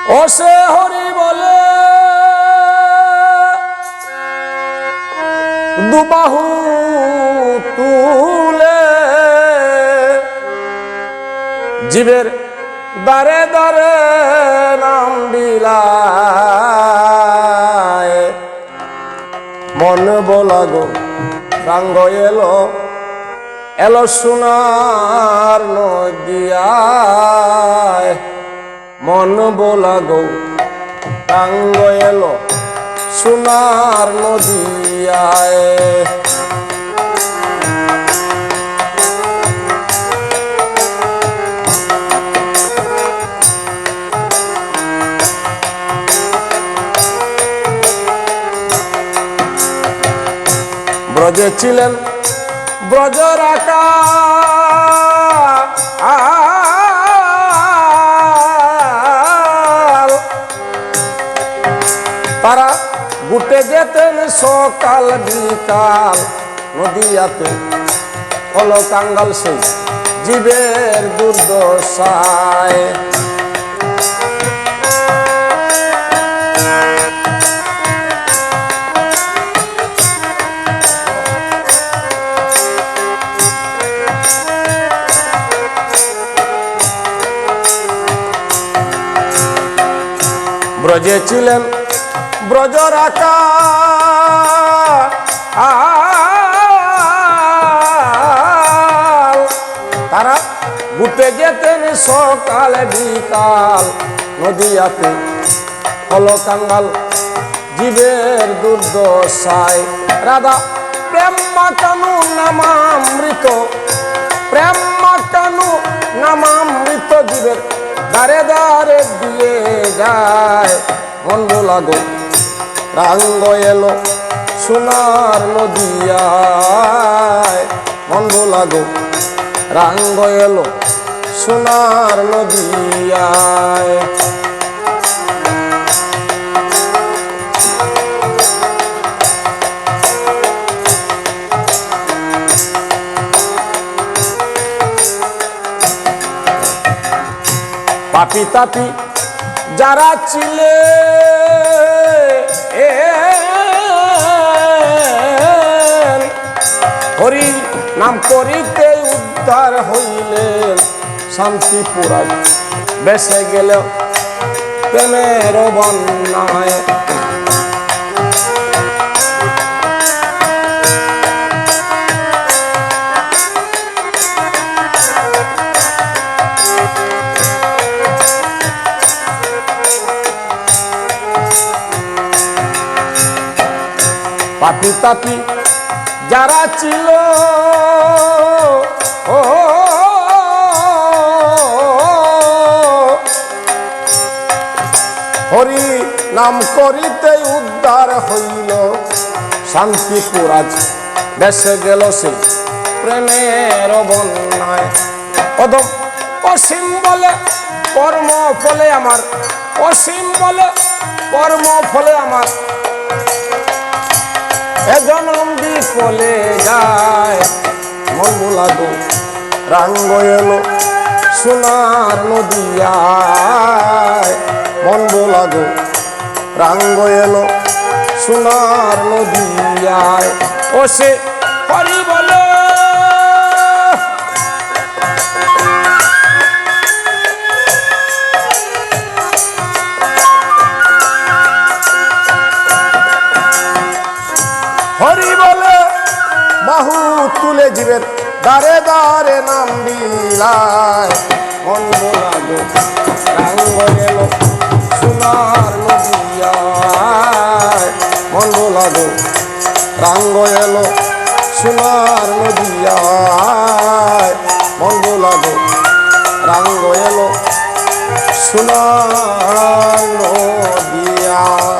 ও সে হরি বলে দুবাহু তুলে জীবের দারে দারে নাম বিলায় মন বোলাগো রাঙ্গ এলো এলো সোনার নদিয়ায় মন বোলাগো রাঙ্গ এলো সোনার নদিয়ায় ব্রজে ছিলেন ব্রজর আকাল তারা ঘুরতে যেতেন সকাল বিকাল নদিয়াতে হলো কাঙ্গাল সেই জীবের দুর্দশায় ব্রজে ছিলেন ব্রজর আকাল তারা ঘুরতে যেতেন সকাল বিকাল নদিয়াতে হলো কাঙ্গাল জীবের দুর্দশায় রাধা প্রেম মাতানু নামামৃত প্রেম মাতানু নামামৃত জীবের দারে দারে দিয়ে যায় মন বোলাগো রাঙ্গ এলো সোনার নদিয়ায় মন বোলাগো রাঙ্গ এলো সোনার নদিয়ায় পাপি তাপি যারা ছিলে হরি নাম করিতে উদ্ধার হইলেন শান্তি পুরায় বেসে গেল প্রেমের বন্যায় পাপি তাপি যারা ছিল হরি নাম করিতে উদ্ধার হইল শান্তিপুর আজ বেসে গেল সে প্রেমের বন্যায় অদম অসীম বলে কর্ম ফলে আমার অসীম বলে কর্ম ফলে আমার এ জনম বিফলে যায় মন বোলাগো রাঙ্গ এলো সোনার নদিয়ায় মন বোলাগো রাঙ্গ এলো সোনার নদিয়ায় ও সে হরি বলে হরি বলে বাহু তুলে জীবের দারে দারে নাম বিলায় মন বোলাগো রাঙ্গ এলো সোনার নদিয়ায় মন বোলাগো রাঙ্গ এলো সোনার নদিয়ায় মন বোলাগো রাঙ্গ এলো সোনার নদিয়ায়।